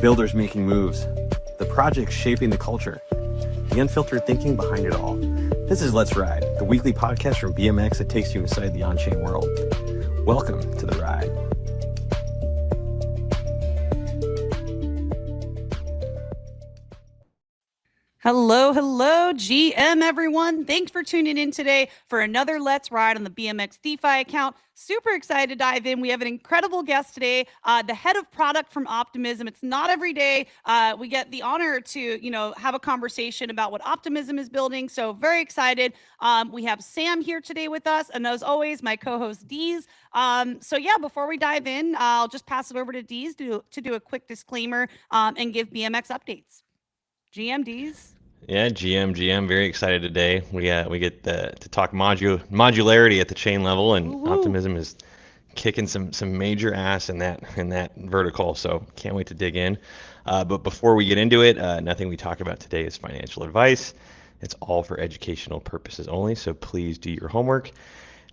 builders making moves, the projects shaping the culture, the unfiltered thinking behind it all. This is Let's Ride, the weekly podcast from BMX that takes you inside the on-chain world. Welcome to the ride. Hello, GM everyone. Thanks for tuning in today for another Let's Ride on the BMX DeFi account. Super excited to dive in. We have an incredible guest today, the head of product from Optimism. It's not every day we get the honor to, have a conversation about what Optimism is building. So very excited. We have Sam here today with us, and as always, my co-host Deez. Before we dive in, I'll just pass it over to Deez to do a quick disclaimer and give BMX updates. GM Deez. Yeah, GM, very excited today. We get to talk modularity at the chain level, and Woo-woo. Optimism is kicking some major ass in that vertical. So can't wait to dig in. But before we get into it, nothing we talk about today is financial advice. It's all for educational purposes only. So please do your homework.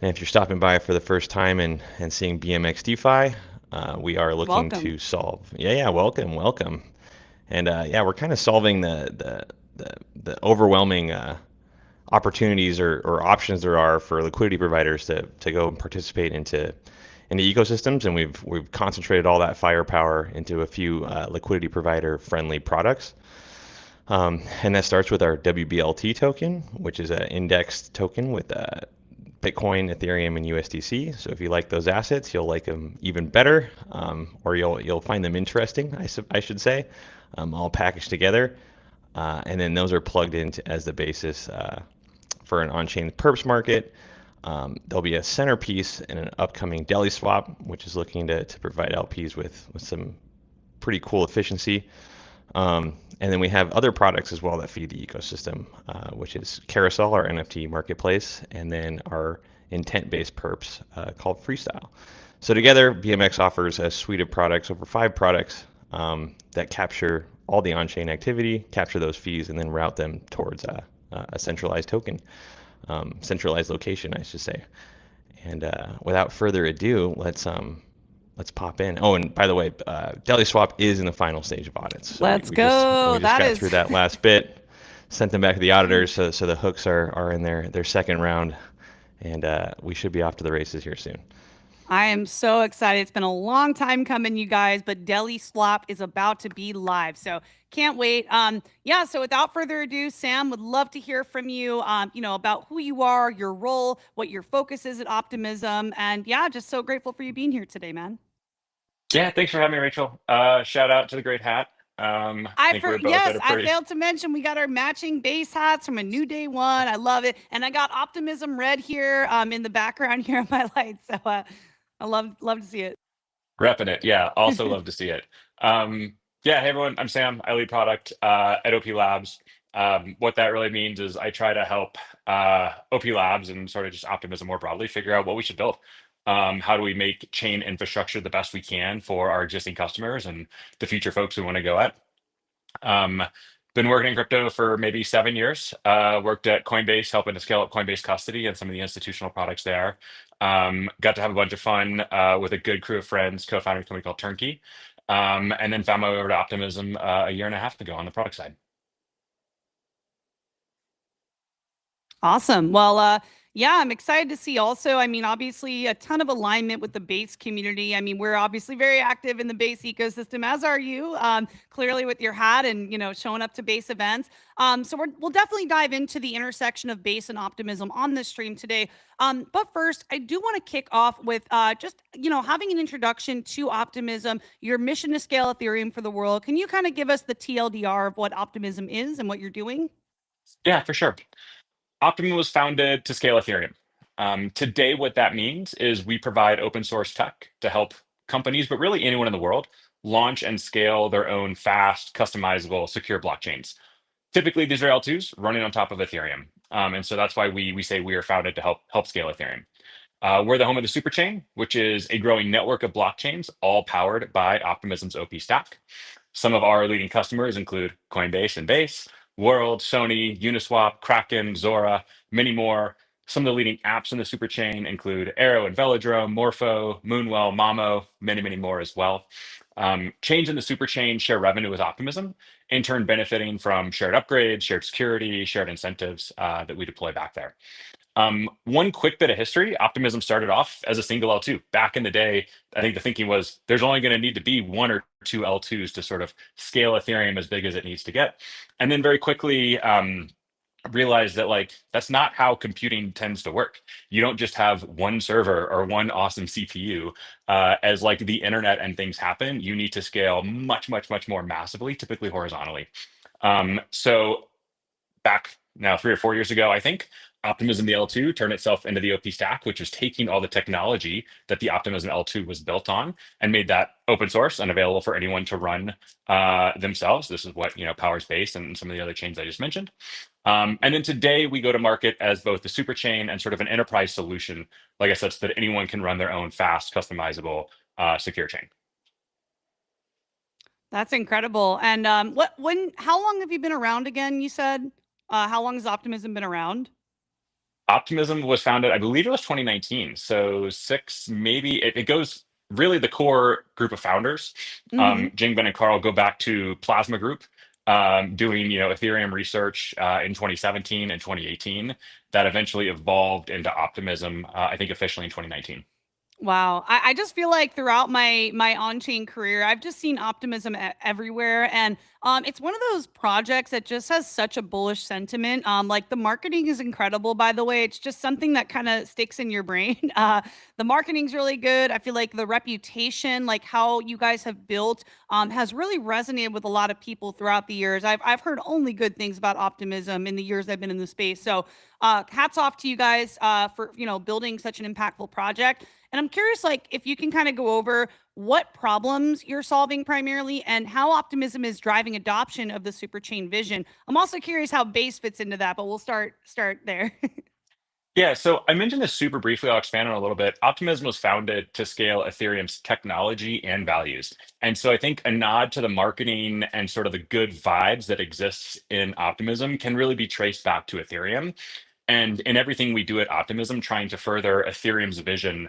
And if you're stopping by for the first time and seeing BMX DeFi, we are looking to solve. Yeah, welcome. And we're kind of solving the overwhelming opportunities or options there are for liquidity providers to go and participate into ecosystems, and we've concentrated all that firepower into a few liquidity provider friendly products. And that starts with our WBLT token, which is an indexed token with Bitcoin, Ethereum, and USDC. So if you like those assets, you'll like them even better, or you'll find them interesting, I should say, all packaged together. And then those are plugged into as the basis for an on-chain perps market. There'll be a centerpiece in an upcoming Deli swap, which is looking to provide LPs with some pretty cool efficiency. And then we have other products as well that feed the ecosystem, which is Carousel, our NFT marketplace, and then our intent-based perps called Freestyle. So together, BMX offers a suite of products, over 5 products, that capture all the on-chain activity, capture those fees, and then route them towards a centralized token, centralized location, I should say. And without further ado, let's pop in. Oh, and by the way, Deli Swap is in the final stage of audits. So Let's we go. Just got through that last bit, sent them back to the auditors, so the hooks are in their second round, and we should be off to the races here soon. I am so excited. It's been a long time coming, you guys, but Deli Swap is about to be live. So can't wait. So without further ado, Sam, would love to hear from you, about who you are, your role, what your focus is at Optimism. And just so grateful for you being here today, man. Yeah, thanks for having me, Rachel. Shout out to the great hat. I failed to mention we got our matching base hats from a new day one. I love it. And I got Optimism red here in the background here on my light. So I love to see it. Repping it. Yeah, also love to see it. Hey everyone, I'm Sam. I lead product at OP Labs. What that really means is I try to help OP Labs and sort of just Optimism more broadly figure out what we should build. How do we make chain infrastructure the best we can for our existing customers and the future folks we want to go at? Been working in crypto for maybe 7 years. Worked at Coinbase, helping to scale up Coinbase custody and some of the institutional products there. Got to have a bunch of fun with a good crew of friends, co-founding a company called Turnkey, and then found my way over to Optimism a year and a half ago on the product side. Awesome. Well, I'm excited to see also, obviously a ton of alignment with the base community. We're obviously very active in the base ecosystem, as are you, clearly with your hat and, showing up to base events. So we'll definitely dive into the intersection of base and Optimism on this stream today. But first, I do want to kick off with just having an introduction to Optimism, your mission to scale Ethereum for the world. Can you kind of give us the TLDR of what Optimism is and what you're doing? Yeah, for sure. Optimism was founded to scale Ethereum. Today, what that means is we provide open source tech to help companies, but really anyone in the world, launch and scale their own fast, customizable, secure blockchains. Typically, these are L2s running on top of Ethereum. And so that's why we say we are founded to help scale Ethereum. We're the home of the Superchain, which is a growing network of blockchains, all powered by Optimism's OP Stack. Some of our leading customers include Coinbase and Base, World, Sony, Uniswap, Kraken, Zora, many more. Some of the leading apps in the Superchain include Aero and Velodrome, Morpho, Moonwell, Mamo, many more as well. Chains in the superchain share revenue with Optimism, in turn benefiting from shared upgrades, shared security, shared incentives that we deploy back there. One quick bit of history, Optimism started off as a single L2. Back in the day, I think the thinking was there's only going to need to be one or two L2s to sort of scale Ethereum as big as it needs to get. And then very quickly realized that like that's not how computing tends to work. You don't just have one server or one awesome CPU as like the internet and things happen. You need to scale much, much, much more massively, typically horizontally. So back now 3 or 4 years ago, I think, Optimism the L2 turned itself into the OP Stack, which is taking all the technology that the Optimism L2 was built on and made that open source and available for anyone to run themselves. This is what powers Base and some of the other chains I just mentioned. And then today we go to market as both the superchain and sort of an enterprise solution, like I said, so that anyone can run their own fast, customizable, secure chain. That's incredible. And how long have you been around again? You said, how long has Optimism been around? Optimism was founded, I believe it was 2019. So maybe it goes really the core group of founders. Jingben and Carl go back to Plasma Group, doing Ethereum research in 2017 and 2018 that eventually evolved into Optimism, I think officially in 2019. Wow. I just feel like throughout my on-chain career, I've just seen Optimism everywhere. And it's one of those projects that just has such a bullish sentiment. Like the marketing is incredible, by the way. It's just something that kind of sticks in your brain. The marketing's really good. I feel like the reputation, like how you guys have built, has really resonated with a lot of people throughout the years. I've heard only good things about Optimism in the years I've been in the space. So hats off to you guys for building such an impactful project. And I'm curious, like, if you can kind of go over what problems you're solving primarily and how Optimism is driving adoption of the superchain vision. I'm also curious how Base fits into that, but we'll start there. Yeah, so I mentioned this super briefly. I'll expand on it a little bit. Optimism was founded to scale Ethereum's technology and values. And so I think a nod to the marketing and sort of the good vibes that exists in Optimism can really be traced back to Ethereum. And in everything we do at Optimism, trying to further Ethereum's vision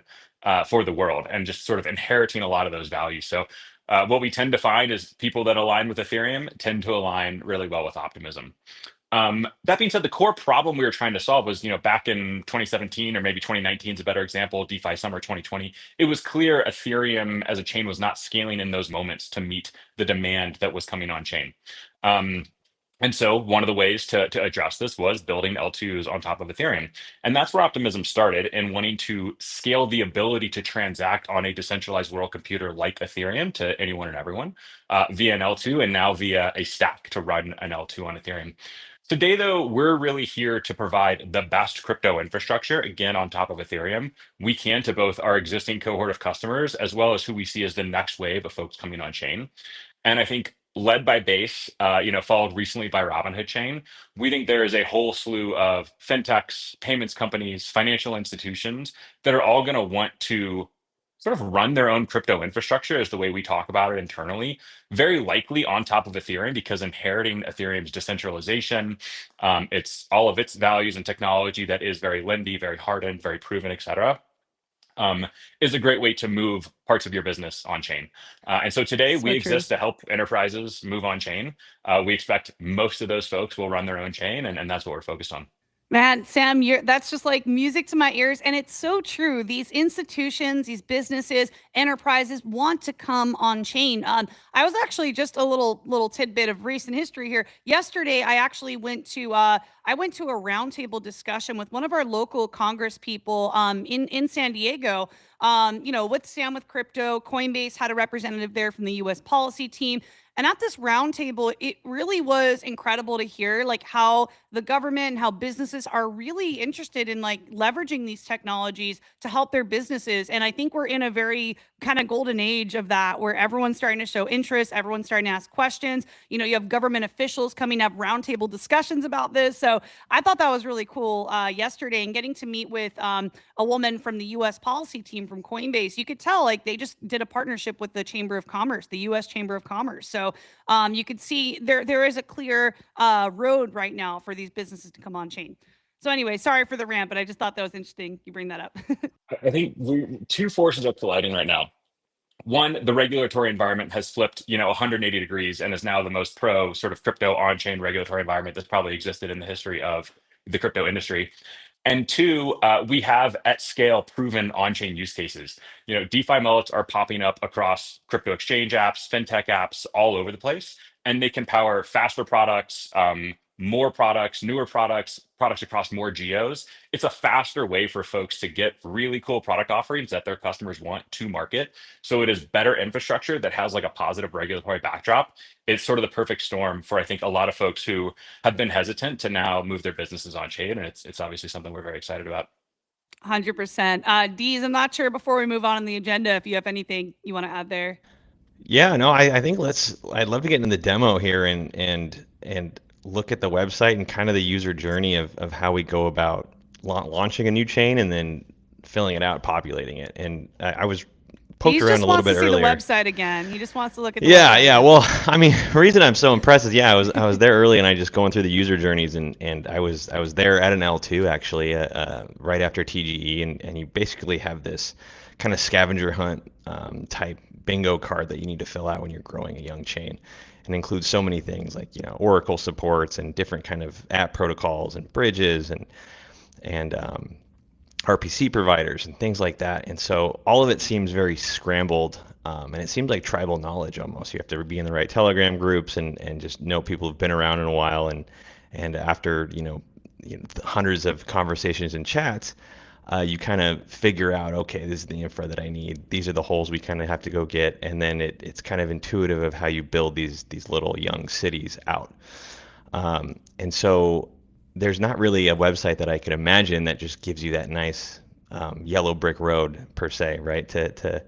for the world and just sort of inheriting a lot of those values. So what we tend to find is people that align with Ethereum tend to align really well with Optimism. That being said, the core problem we were trying to solve was, back in 2017 or maybe 2019 is a better example, DeFi summer 2020, it was clear Ethereum as a chain was not scaling in those moments to meet the demand that was coming on chain. And so one of the ways to address this was building L2s on top of Ethereum. And that's where Optimism started in wanting to scale the ability to transact on a decentralized world computer like Ethereum to anyone and everyone via an L2 and now via a stack to run an L2 on Ethereum. Today, though, we're really here to provide the best crypto infrastructure, again, on top of Ethereum, we can to both our existing cohort of customers, as well as who we see as the next wave of folks coming on chain. And I think led by Base, followed recently by Robinhood Chain, we think there is a whole slew of fintechs, payments companies, financial institutions that are all going to want to sort of run their own crypto infrastructure is the way we talk about it internally, very likely on top of Ethereum because inheriting Ethereum's decentralization, it's all of its values and technology that is very lendy, very hardened, very proven, et cetera. Is a great way to move parts of your business on chain. And so today we exist to help enterprises move on chain. We expect most of those folks will run their own chain, and that's what we're focused on. Man, Sam, that's just like music to my ears. And it's so true. These institutions, these businesses, enterprises want to come on chain. I was actually just a little tidbit of recent history here. Yesterday, I actually went to a roundtable discussion with one of our local Congress people in San Diego. With Sam with Crypto, Coinbase had a representative there from the U.S. policy team. And at this roundtable, it really was incredible to hear like how the government and how businesses are really interested in like leveraging these technologies to help their businesses. And I think we're in a very kind of golden age of that, where everyone's starting to show interest, everyone's starting to ask questions. You have government officials coming up roundtable discussions about this. So I thought that was really cool yesterday, and getting to meet with a woman from the U.S. policy team from Coinbase. You could tell like they just did a partnership with the Chamber of Commerce, the U.S. Chamber of Commerce. So you could see there is a clear road right now for these businesses to come on chain. So anyway, sorry for the rant, but I just thought that was interesting. You bring that up. I think two forces are colliding right now. One, the regulatory environment has flipped, 180 degrees and is now the most pro sort of crypto on-chain regulatory environment that's probably existed in the history of the crypto industry. And two, we have at scale proven on-chain use cases. DeFi mullets are popping up across crypto exchange apps, fintech apps, all over the place, and they can power faster products, more products, newer products across more geos. It's a faster way for folks to get really cool product offerings that their customers want to market. So it is better infrastructure that has like a positive regulatory backdrop. It's sort of the perfect storm for, I think, a lot of folks who have been hesitant to now move their businesses on chain. And it's obviously something we're very excited about. 100%. Deez, I'm not sure before we move on the agenda if you have anything you want to add there. Yeah, no, I think I'd love to get into the demo here and look at the website and kind of the user journey of how we go about launching a new chain and then filling it out, populating it. And I was poked around a little bit earlier. He just wants to see the website again. He just wants to look at the Yeah, website. yeah. Well, I mean, the reason I'm so impressed is, I was there early and I just going through the user journeys and I was there at an L2 actually, right after TGE, and you basically have this kind of scavenger hunt type bingo card that you need to fill out when you're growing a young chain, and includes so many things like Oracle supports and different kind of app protocols and bridges and RPC providers and things like that. And so all of it seems very scrambled, and it seems like tribal knowledge almost. You have to be in the right Telegram groups and just know people who've been around in a while, and after hundreds of conversations and chats, you kind of figure out, okay, this is the infra that I need. These are the holes we kind of have to go get, and then it's kind of intuitive of how you build these little young cities out. And so there's not really a website that I could imagine that just gives you that nice yellow brick road per se, right? To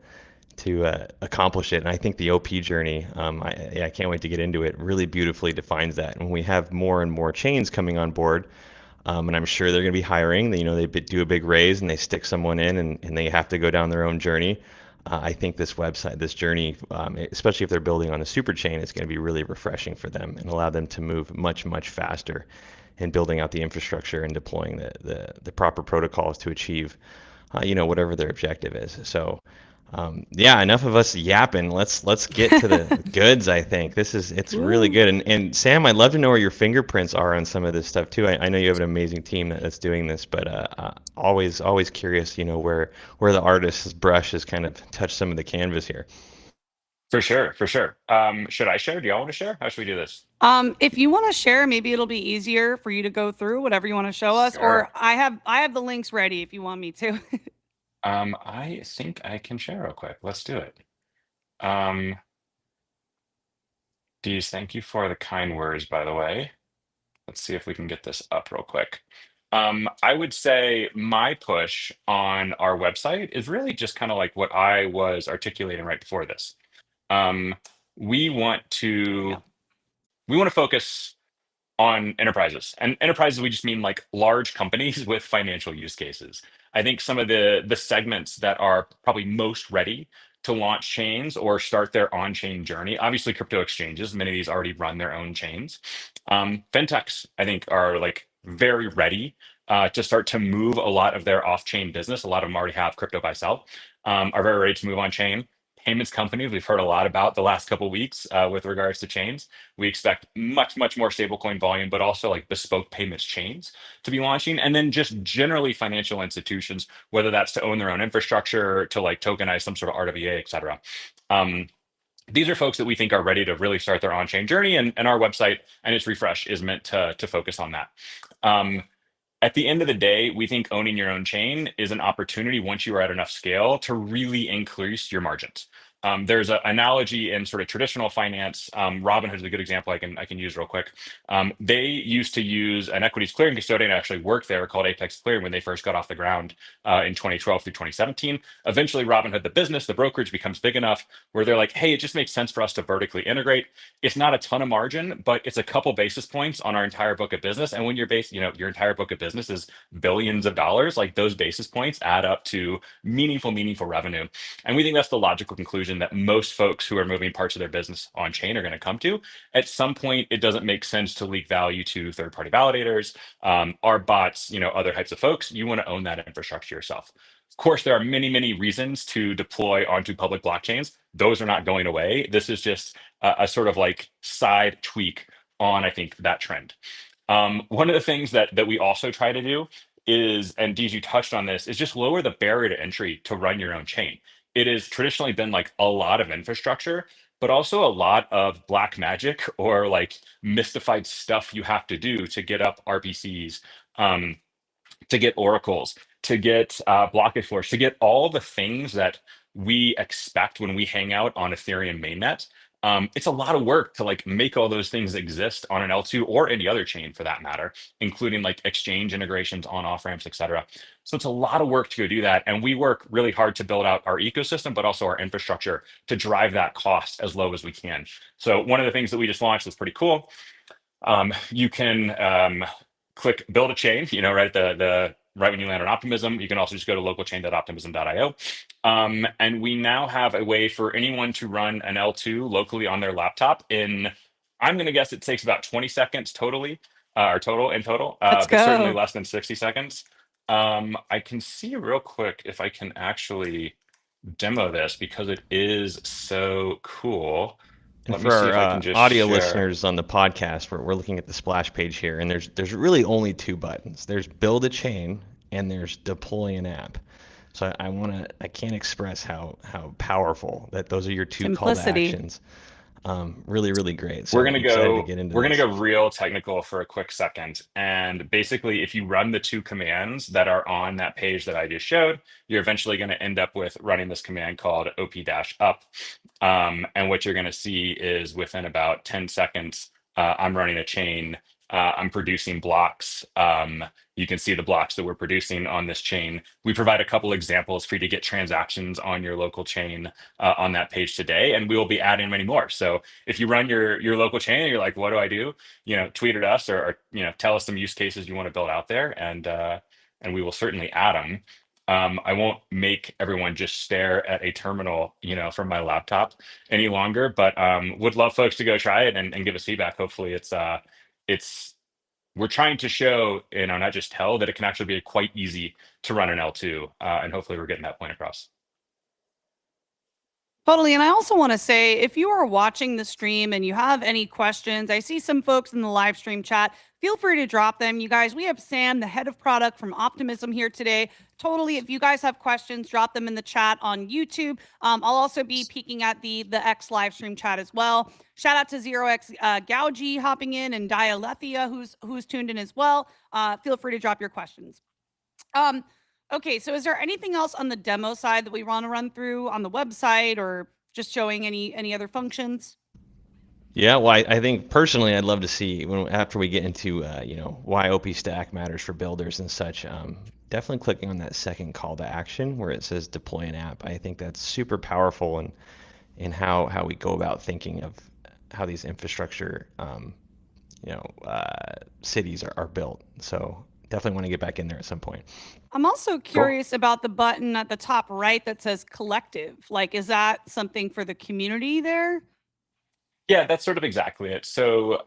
accomplish it. And I think the OP journey, I can't wait to get into it, really beautifully defines that. And when we have more and more chains coming on board, and I'm sure they're going to be hiring, they do a big raise and they stick someone in and they have to go down their own journey. I think this journey, especially if they're building on the Superchain, is going to be really refreshing for them and allow them to move much, much faster in building out the infrastructure and deploying the proper protocols to achieve, whatever their objective is. So, enough of us yapping. Let's get to the goods. I think it's really good. And Sam, I'd love to know where your fingerprints are on some of this stuff too. I know you have an amazing team that's doing this, but always curious, where the artist's brush has kind of touched some of the canvas here. For sure. Should I share? Do y'all want to share? How should we do this? If you want to share, maybe it'll be easier for you to go through whatever you want to show us. Sure. Or I have the links ready if you want me to. I think I can share real quick. Let's do it. Deez, thank you for the kind words, by the way. Let's see if we can get this up real quick. I would say my push on our website is really just kind of like what I was articulating right before this. We want to focus on enterprises, and enterprises, we just mean like large companies with financial use cases. I think some of the segments that are probably most ready to launch chains or start their on-chain journey, obviously crypto exchanges, many of these already run their own chains. Fintechs, I think, are like very ready to start to move a lot of their off-chain business. A lot of them already have crypto buy sell, are very ready to move on chain. Payments companies, we've heard a lot about the last couple of weeks with regards to chains. We expect much more stablecoin volume, but also like bespoke payments chains to be launching. And then just generally financial institutions, whether that's to own their own infrastructure, to like tokenize some sort of RWA, et cetera. These are folks that we think are ready to really start their on-chain journey, and our website and its refresh is meant to focus on that. At the end of the day, we think owning your own chain is an opportunity once you are at enough scale to really increase your margins. There's an analogy in sort of traditional finance. Robinhood is a good example I can use real quick. They used to use an equities clearing custodian, actually worked there, called Apex Clearing when they first got off the ground in 2012 through 2017. Eventually, Robinhood, the business, the brokerage becomes big enough where they're like, hey, it just makes sense for us to vertically integrate. It's not a ton of margin, but it's a couple basis points on our entire book of business. And when your entire book of business is billions of dollars, like those basis points add up to meaningful revenue. And we think that's the logical conclusion that most folks who are moving parts of their business on chain are going to come to. At some point, it doesn't make sense to leak value to third-party validators, our bots, other types of folks. You want to own that infrastructure yourself. Of course, there are many reasons to deploy onto public blockchains. those are not going away. This is just a sort of like side tweak on, I think, that trend. One of the things that we also try to do is, and Deez, you touched on this, is just lower the barrier to entry to run your own chain. It has traditionally been like a lot of infrastructure, but also a lot of black magic or like mystified stuff you have to do to get up RPCs, to get oracles, to get blockage floors, to get all the things that we expect when we hang out on Ethereum mainnet. It's a lot of work to like make all those things exist on an L2 or any other chain for that matter, including like exchange integrations, on off ramps, etc. So it's a lot of work to go do that. And we work really hard to build out our ecosystem, but also our infrastructure to drive that cost as low as we can. So one of the things that we just launched that's pretty cool. You can click build a chain, right at the right when you land on Optimism. You can also just go to localchain.optimism.io. And we now have a way for anyone to run an L2 locally on their laptop I'm going to guess it takes about 20 seconds totally, in total, Let's but certainly go. less than 60 seconds. I can see real quick if I can actually demo this because it is so cool. And Let me for see if I our can just audio share. listeners on the podcast, we're looking at the splash page here, and there's really only two buttons. There's build a chain and there's deploy an app. So I can't express how powerful that those are your two call to Simplicity. actions. Really, really great. So We're gonna I'm excited to go. get into We're gonna this. go real technical for a quick second. And basically, if you run the two commands that are on that page that I just showed, you're eventually going to end up with running this command called op-up. And what you're going to see is within about 10 seconds, I'm running a chain. I'm producing blocks. You can see the blocks that we're producing on this chain. We provide a couple examples for you to get transactions on your local chain on that page today, and we will be adding many more. So if you run your local chain and you're like, what do I do? Tweet at us or tell us some use cases you want to build out there, and we will certainly add them. I won't make everyone just stare at a terminal, from my laptop any longer, but would love folks to go try it and give us feedback. Hopefully we're trying to show, not just tell that it can actually be quite easy to run an L2, and hopefully we're getting that point across. Totally. And I also want to say, if you are watching the stream and you have any questions, I see some folks in the live stream chat, feel free to drop them. You guys, we have Sam, the head of product from Optimism here today. Totally. If you guys have questions, drop them in the chat on YouTube. I'll also be peeking at the X live stream chat as well. Shout out to 0x Gauji hopping in and Dialethia who's tuned in as well. Feel free to drop your questions. Okay, so is there anything else on the demo side that we want to run through on the website, or just showing any other functions? Yeah, well, I think personally, I'd love to see after we get into why OP Stack matters for builders and such. Definitely clicking on that second call to action where it says deploy an app. I think that's super powerful in how we go about thinking of how these infrastructure cities are built. So definitely want to get back in there at some point. I'm also curious about the button at the top right that says collective. Like, is that something for the community there? Yeah, that's sort of exactly it. So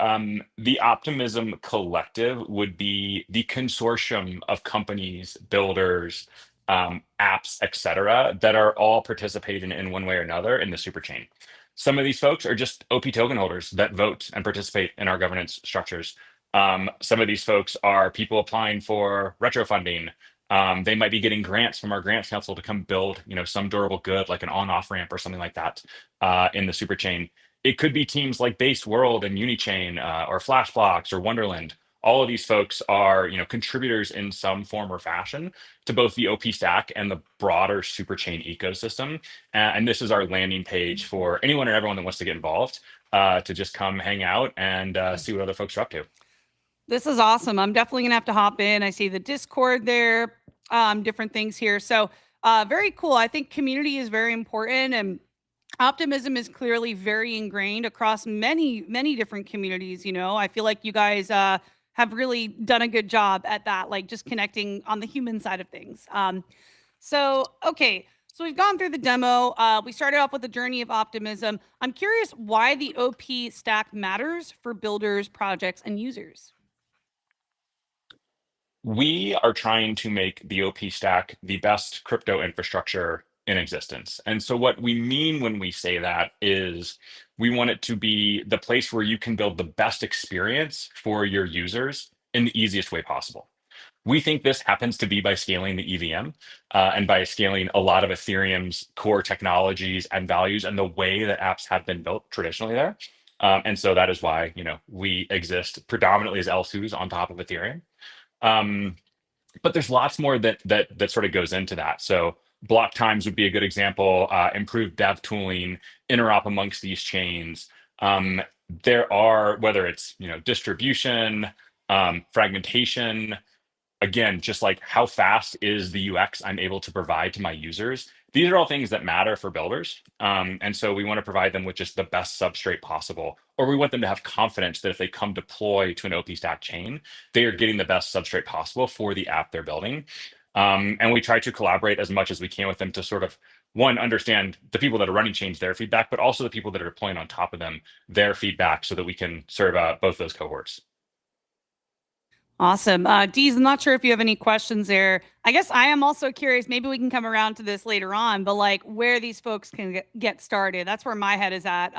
the Optimism Collective would be the consortium of companies, builders, apps, etc., that are all participating in one way or another in the Superchain. Some of these folks are just OP token holders that vote and participate in our governance structures. Some of these folks are people applying for retro funding. They might be getting grants from our grants council to come build, some durable good like an on-off ramp or something like that in the Superchain. It could be teams like Base World and Unichain or FlashBlocks or Wonderland. All of these folks are, contributors in some form or fashion to both the OP Stack and the broader Superchain ecosystem. And this is our landing page for anyone and everyone that wants to get involved to just come hang out and see what other folks are up to. This is awesome. I'm definitely gonna have to hop in. I see the Discord there, different things here. So very cool. I think community is very important, and Optimism is clearly very ingrained across many different communities. I feel like you guys have really done a good job at that, like just connecting on the human side of things. Okay. So we've gone through the demo. We started off with the journey of optimism. I'm curious why the OP stack matters for builders, projects, and users. We are trying to make the OP Stack the best crypto infrastructure in existence. And so what we mean when we say that is we want it to be the place where you can build the best experience for your users in the easiest way possible. We think this happens to be by scaling the EVM and by scaling a lot of Ethereum's core technologies and values and the way that apps have been built traditionally there. And so that is why, we exist predominantly as L2s on top of Ethereum. But there's lots more that sort of goes into that. So block times would be a good example. Improved dev tooling, interop amongst these chains. There are, whether it's distribution, fragmentation, again, just like how fast is the UX I'm able to provide to my users. These are all things that matter for builders. And so we want to provide them with just the best substrate possible, or we want them to have confidence that if they come deploy to an OP Stack chain, they are getting the best substrate possible for the app they're building. And we try to collaborate as much as we can with them to sort of, one, understand the people that are running chains, their feedback, but also the people that are deploying on top of them, their feedback, so that we can serve both those cohorts. Awesome. Deez, I'm not sure if you have any questions there. I guess I am also curious, maybe we can come around to this later on, but like where these folks can get started. That's where my head is at.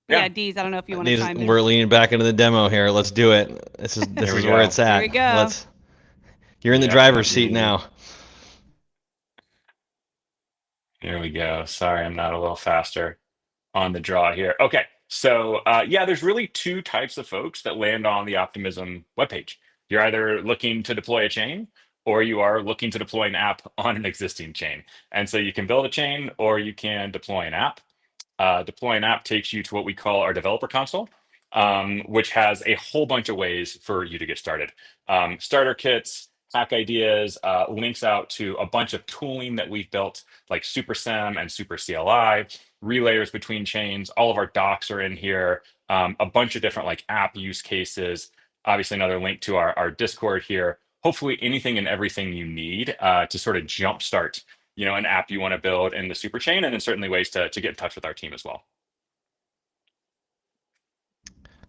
Yeah, Deez, I don't know if you want to chime in. We're leaning back into the demo here. Let's do it. This is where it's at. Here we go. You're in the driver's seat now. Here we go. Sorry, I'm not a little faster on the draw here. Okay. So there's really two types of folks that land on the Optimism webpage. You're either looking to deploy a chain, or you are looking to deploy an app on an existing chain. And so you can build a chain, or you can deploy an app. Deploy an app takes you to what we call our developer console, which has a whole bunch of ways for you to get started. Starter kits, hack ideas, links out to a bunch of tooling that we've built, like SuperSem and SuperCLI, relayers between chains. All of our docs are in here. A bunch of different like app use cases. Obviously, another link to our Discord here. Hopefully, anything and everything you need to sort of jumpstart, an app you want to build in the Superchain, and then certainly ways to get in touch with our team as well.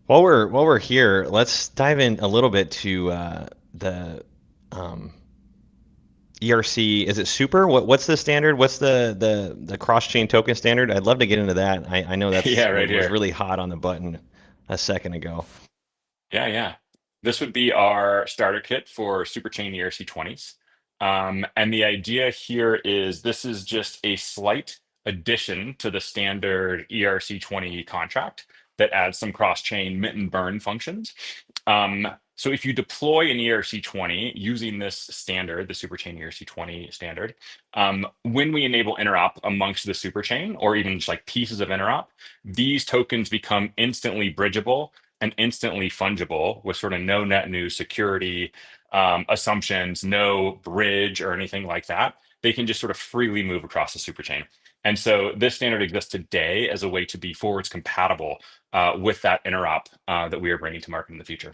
While we're here, let's dive in a little bit to the ERC. Is it Super? What's the standard? What's the cross-chain token standard? I'd love to get into that. I know that's was really hot on the button a second ago. Yeah. This would be our starter kit for Superchain ERC-20s. And the idea here is this is just a slight addition to the standard ERC-20 contract that adds some cross-chain mint and burn functions. So if you deploy an ERC-20 using this standard, the Superchain ERC-20 standard, when we enable interop amongst the Superchain, or even just like pieces of interop, these tokens become instantly bridgeable and instantly fungible with sort of no net new security assumptions, no bridge or anything like that. They can just sort of freely move across the Superchain. And so this standard exists today as a way to be forwards compatible with that interop that we are bringing to market in the future.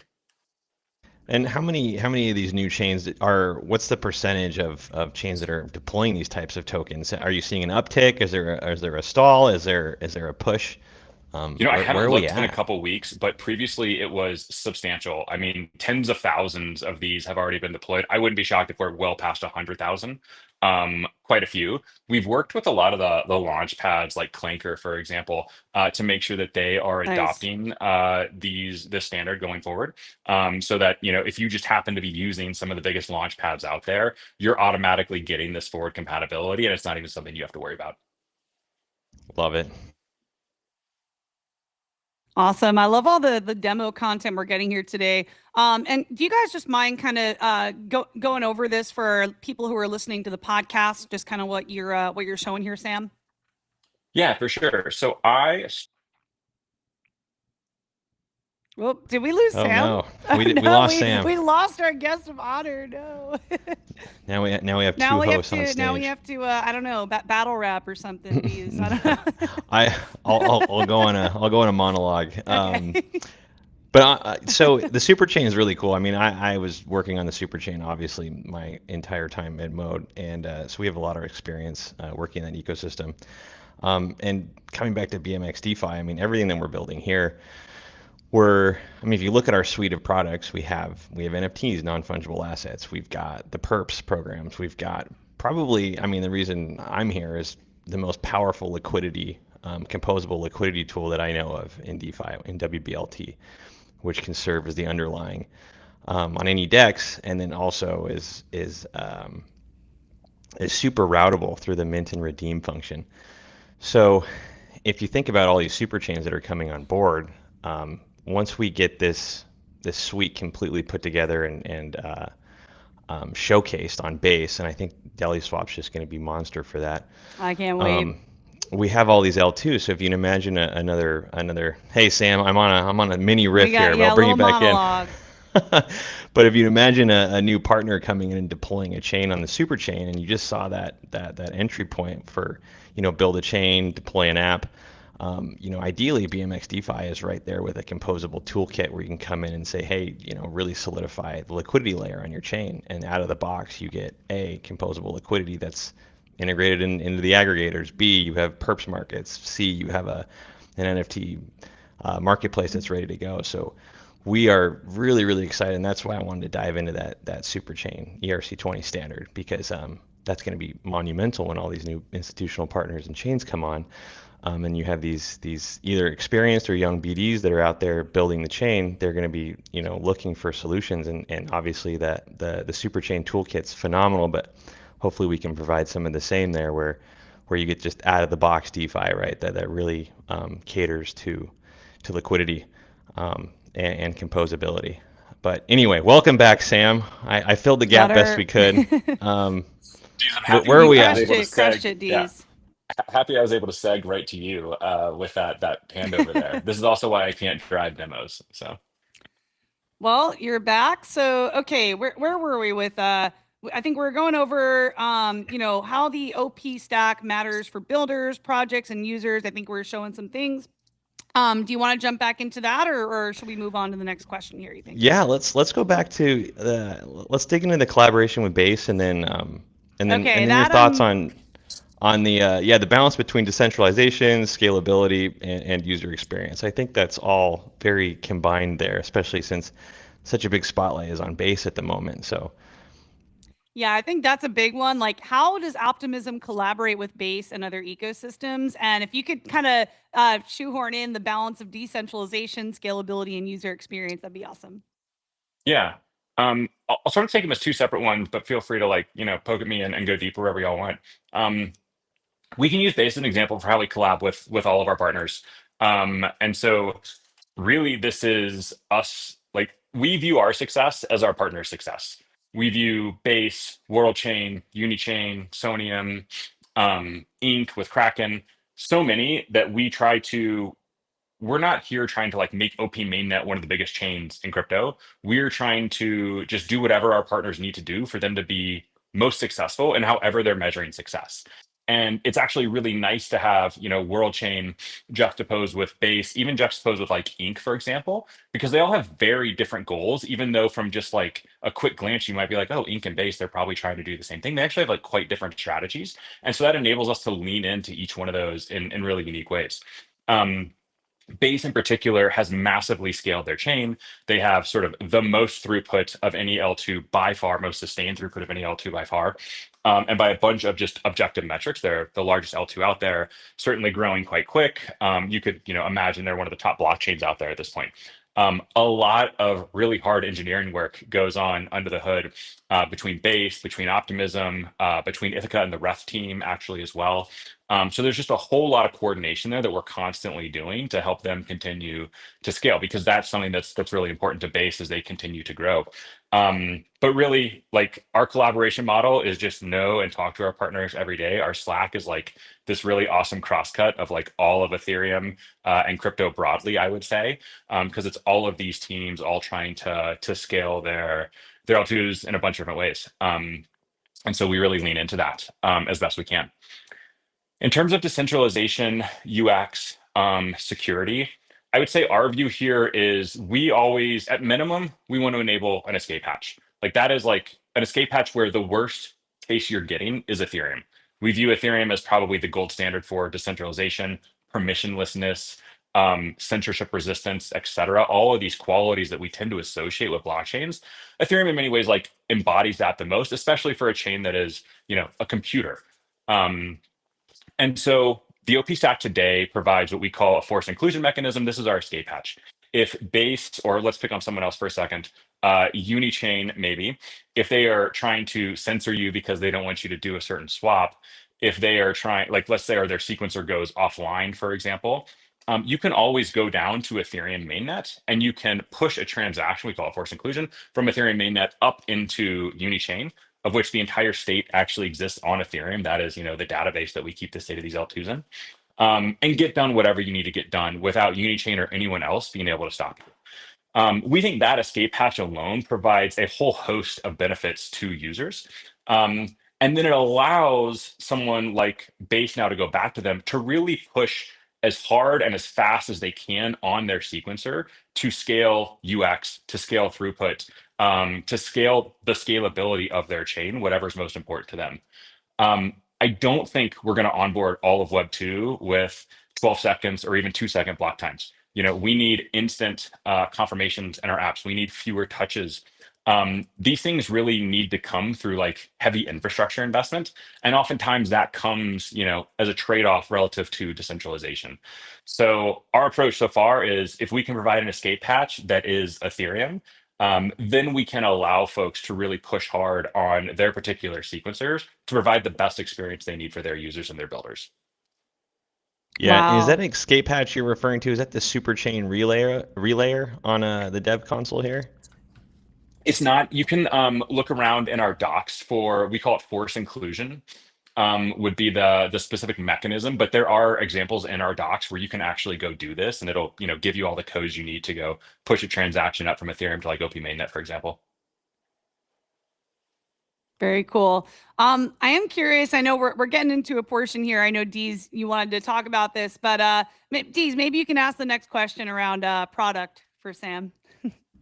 And how many of these new chains what's the percentage of chains that are deploying these types of tokens? Are you seeing an uptick? Is there a stall? Is there a push? I haven't looked in a couple weeks, but previously it was substantial. I mean, tens of thousands of these have already been deployed. I wouldn't be shocked if we're well past 100,000. Quite a few. We've worked with a lot of the launchpads, like Clanker, for example, to make sure that they are adopting this standard going forward. So that if you just happen to be using some of the biggest launchpads out there, you're automatically getting this forward compatibility, and it's not even something you have to worry about. Love it. Awesome. I love all the demo content we're getting here today. And do you guys just mind kind of going over this for people who are listening to the podcast, just kind of what you're showing here, Sam? Yeah, for sure. So Well, did we lose Sam? No. We lost Sam. We lost our guest of honor. No. Now we have two hosts on stage. Now we have to I don't know, battle rap or something. I don't know. I'll go on a monologue. Okay. So the Superchain is really cool. I mean, I was working on the Superchain obviously my entire time in mode, and so we have a lot of experience working in that ecosystem. And coming back to BMX DeFi, I mean, everything that we're building here. If you look at our suite of products, we have NFTs, non-fungible assets. We've got the perps programs. We've got probably, I mean, the reason I'm here is the most powerful liquidity, composable liquidity tool that I know of in DeFi, in WBLT, which can serve as the underlying on any DEX, and then also is super routable through the mint and redeem function. So if you think about all these super chains that are coming on board, once we get this suite completely put together and showcased on base, and I think DeliSwap's just going to be monster for that. I can't wait. We have all these L2s, so if you can imagine another. Hey Sam, I'm on a mini riff here, but I'll bring you back monologue. in. But if you imagine a new partner coming in and deploying a chain on the super chain, and you just saw that entry point for, build a chain, deploy an app, ideally BMX DeFi is right there with a composable toolkit where you can come in and say, hey, really solidify the liquidity layer on your chain, and out of the box you get A, composable liquidity that's integrated into the aggregators. B, you have perps markets. C, you have an NFT marketplace that's ready to go. So we are really, really excited, and that's why I wanted to dive into that Superchain ERC-20 standard, because that's going to be monumental when all these new institutional partners and chains come on, and you have these either experienced or young BDs that are out there building the chain. They're going to be looking for solutions, and obviously the Superchain toolkit's phenomenal, but hopefully we can provide some of the same there, where you get just out of the box DeFi, right? That really caters to liquidity. And composability. But anyway, welcome back, Sam. I filled the gap best we could. Deez, I'm happy Where are we at? Crushed it, Deez. Yeah. Happy I was able to seg right to you with that hand over there. This is also why I can't drive demos. So, well, you're back. So, okay, where were we with? I think we're going over, how the OP stack matters for builders, projects, and users. I think we're showing some things. Do you want to jump back into that, or should we move on to the next question here, you think? Yeah, let's go back to let's dig into the collaboration with Base, and then your thoughts on the balance between decentralization, scalability, and user experience. I think that's all very combined there, especially since such a big spotlight is on Base at the moment. So yeah, I think that's a big one. Like, how does Optimism collaborate with Base and other ecosystems? And if you could kind of shoehorn in the balance of decentralization, scalability, and user experience, that'd be awesome. Yeah. I'll sort of take them as two separate ones, but feel free to poke at me and go deeper wherever y'all want. We can use Base as an example for how we collab with all of our partners. And so really this is us, like, we view our success as our partner's success. We view Base, Worldchain, Unichain, Sonium, Inc. with Kraken, so many that we're not here trying to make OP Mainnet one of the biggest chains in crypto. We're trying to just do whatever our partners need to do for them to be most successful and however they're measuring success. And it's actually really nice to have, Worldchain juxtaposed with Base, even juxtaposed with Inc, for example, because they all have very different goals, even though from just a quick glance, you might be like, oh, Inc and Base, they're probably trying to do the same thing. They actually have quite different strategies. And so that enables us to lean into each one of those in really unique ways. Base in particular has massively scaled their chain. They have sort of the most throughput of any L2 by far, most sustained throughput of any L2 by far. And by a bunch of just objective metrics, they're the largest L2 out there, certainly growing quite quick. You could, imagine they're one of the top blockchains out there at this point. A lot of really hard engineering work goes on under the hood between Base, between Optimism, between Ithaca and the Ref team actually as well. So there's just a whole lot of coordination there that we're constantly doing to help them continue to scale, because that's something that's really important to Base as they continue to grow. But really, our collaboration model is just know and talk to our partners every day. Our Slack is this really awesome crosscut of all of Ethereum and crypto broadly, I would say, because it's all of these teams all trying to scale their L2s in a bunch of different ways. And so we really lean into that as best we can. In terms of decentralization, UX, security, I would say our view here is we always, at minimum, we want to enable an escape hatch. That is an escape hatch where the worst case you're getting is Ethereum. We view Ethereum as probably the gold standard for decentralization, permissionlessness, censorship resistance, etc. All of these qualities that we tend to associate with blockchains. Ethereum in many ways like embodies that the most, especially for a chain that is, a computer. And so the OP stack today provides what we call a forced inclusion mechanism. This is our escape hatch. If Base, or let's pick on someone else for a second, Unichain maybe, if they are trying to censor you because they don't want you to do a certain swap, if they are trying, like let's say, or their sequencer goes offline, for example, you can always go down to Ethereum mainnet and you can push a transaction, we call it forced inclusion, from Ethereum mainnet up into Unichain, of which the entire state actually exists on Ethereum. That is, the database that we keep the state of these L2s in, and get done whatever you need to get done without Unichain or anyone else being able to stop you. We think that escape hatch alone provides a whole host of benefits to users. And then it allows someone like Base now to go back to them to really push as hard and as fast as they can on their sequencer to scale UX, to scale throughput, to scale the scalability of their chain, whatever's most important to them. I don't think we're going to onboard all of Web 2 with 12 seconds or even 2-second block times. We need instant confirmations in our apps. We need fewer touches. These things really need to come through like heavy infrastructure investment. And oftentimes that comes, as a trade-off relative to decentralization. So our approach so far is if we can provide an escape hatch that is Ethereum, then we can allow folks to really push hard on their particular sequencers to provide the best experience they need for their users and their builders. Yeah, is Wow. that an escape hatch you're referring to? Is that the Superchain relayer on the dev console here? It's not. You can look around in our docs for, we call it force inclusion, would be the specific mechanism, but there are examples in our docs where you can actually go do this and it'll give you all the codes you need to go push a transaction up from Ethereum to like OP mainnet, for example. Very cool. I am curious. I know we're getting into a portion here. I know Deez, you wanted to talk about this, but Deez, maybe you can ask the next question around product for Sam.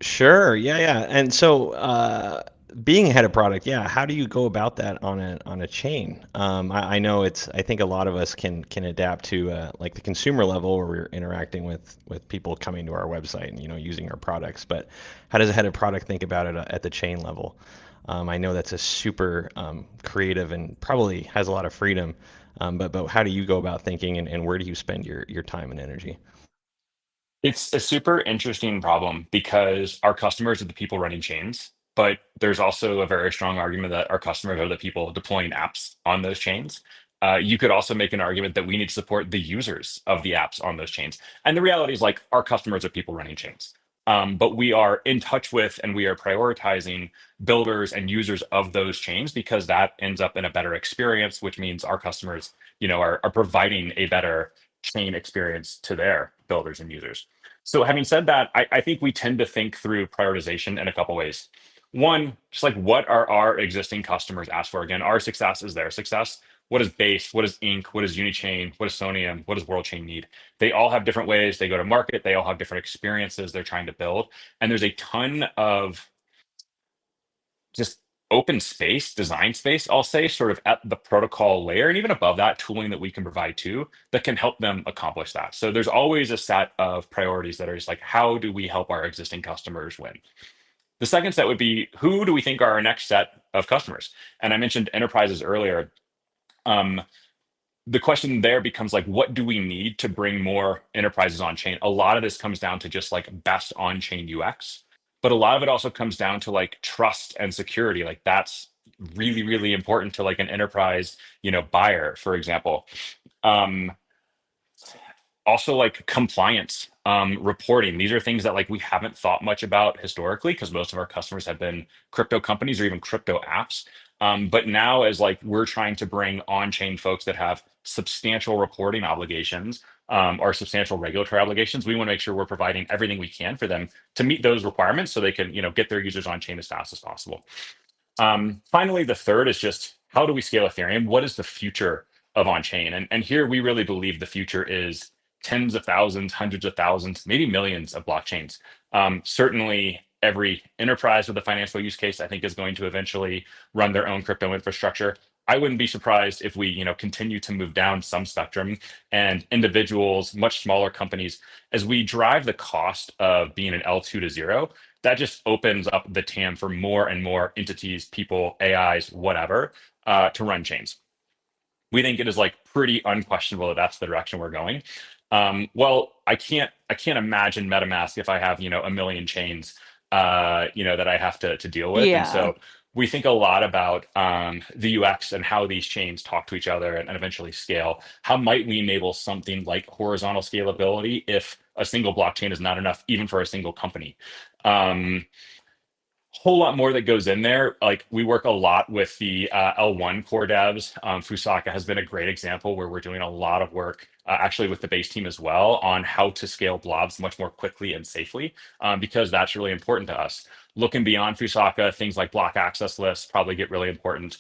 Sure. Yeah. And so, being head of product, yeah, how do you go about that on a chain? I know I think a lot of us can adapt to like the consumer level where we're interacting with people coming to our website and using our products. But how does a head of product think about it at the chain level? I know that's a super creative and probably has a lot of freedom. But how do you go about thinking and where do you spend your time and energy? It's a super interesting problem because our customers are the people running chains, but there's also a very strong argument that our customers are the people deploying apps on those chains. You could also make an argument that we need to support the users of the apps on those chains. And the reality is like our customers are people running chains. But we are in touch with and we are prioritizing builders and users of those chains because that ends up in a better experience, which means our customers, are providing a better chain experience to their builders and users. So having said that, I think we tend to think through prioritization in a couple ways. One, just like what are our existing customers asked for? Again, our success is their success. What is Base? What is Inc? What is Unichain? What is Sony? What does Worldchain need? They all have different ways they go to market. They all have different experiences they're trying to build. And there's a ton of just open space, design space, I'll say, sort of at the protocol layer, and even above that, tooling that we can provide too, that can help them accomplish that. So there's always a set of priorities that are just like, how do we help our existing customers win? The second set would be, who do we think are our next set of customers? And I mentioned enterprises earlier. The question there becomes like, what do we need to bring more enterprises on chain? A lot of this comes down to just like best on chain UX, but a lot of it also comes down to like trust and security. Like that's really, really important to like an enterprise, buyer, for example. Um, Also like compliance, reporting. These are things that like we haven't thought much about historically because most of our customers have been crypto companies or even crypto apps. But now as like we're trying to bring on-chain folks that have substantial reporting obligations, or substantial regulatory obligations, we want to make sure we're providing everything we can for them to meet those requirements so they can, get their users on chain as fast as possible. Finally, the third is just how do we scale Ethereum? What is the future of on-chain? And here we really believe the future is tens of thousands, hundreds of thousands, maybe millions of blockchains. Certainly, every enterprise with a financial use case, I think, is going to eventually run their own crypto infrastructure. I wouldn't be surprised if we, continue to move down some spectrum and individuals, much smaller companies, as we drive the cost of being an L2 to zero, that just opens up the TAM for more and more entities, people, AIs, whatever, to run chains. We think it is like pretty unquestionable that that's the direction we're going. Well, I can't imagine MetaMask if I have, a million chains, that I have to deal with. And Yeah. so we think a lot about the UX and how these chains talk to each other and eventually scale. How might we enable something like horizontal scalability if a single blockchain is not enough, even for a single company? Whole lot more that goes in there. Like we work a lot with the L1 core devs. Fusaka has been a great example where we're doing a lot of work actually with the base team as well on how to scale blobs much more quickly and safely, because that's really important to us. Looking beyond Fusaka, things like block access lists probably get really important.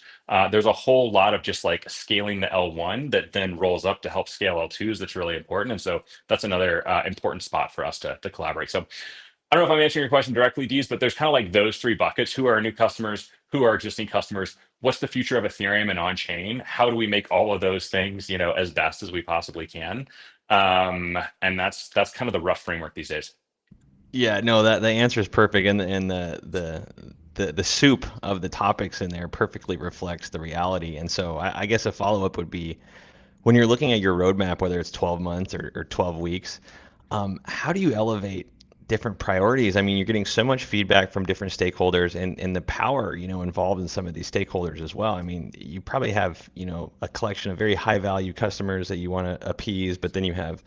There's a whole lot of just like scaling the L1 that then rolls up to help scale L2s that's really important. And so that's another important spot for us to collaborate. So I don't know if I'm answering your question directly, Deez, but there's kind of like those three buckets. Who are our new customers? Who are existing customers? What's the future of Ethereum and on-chain? How do we make all of those things, as best as we possibly can? And that's kind of the rough framework these days. Yeah, no, that the answer is perfect, and the soup of the topics in there perfectly reflects the reality. And so I guess a follow-up would be, when you're looking at your roadmap, whether it's 12 months or 12 weeks, how do you elevate different priorities? I mean, you're getting so much feedback from different stakeholders, and the power, involved in some of these stakeholders as well. I mean, you probably have, a collection of very high value customers that you want to appease, but then you have,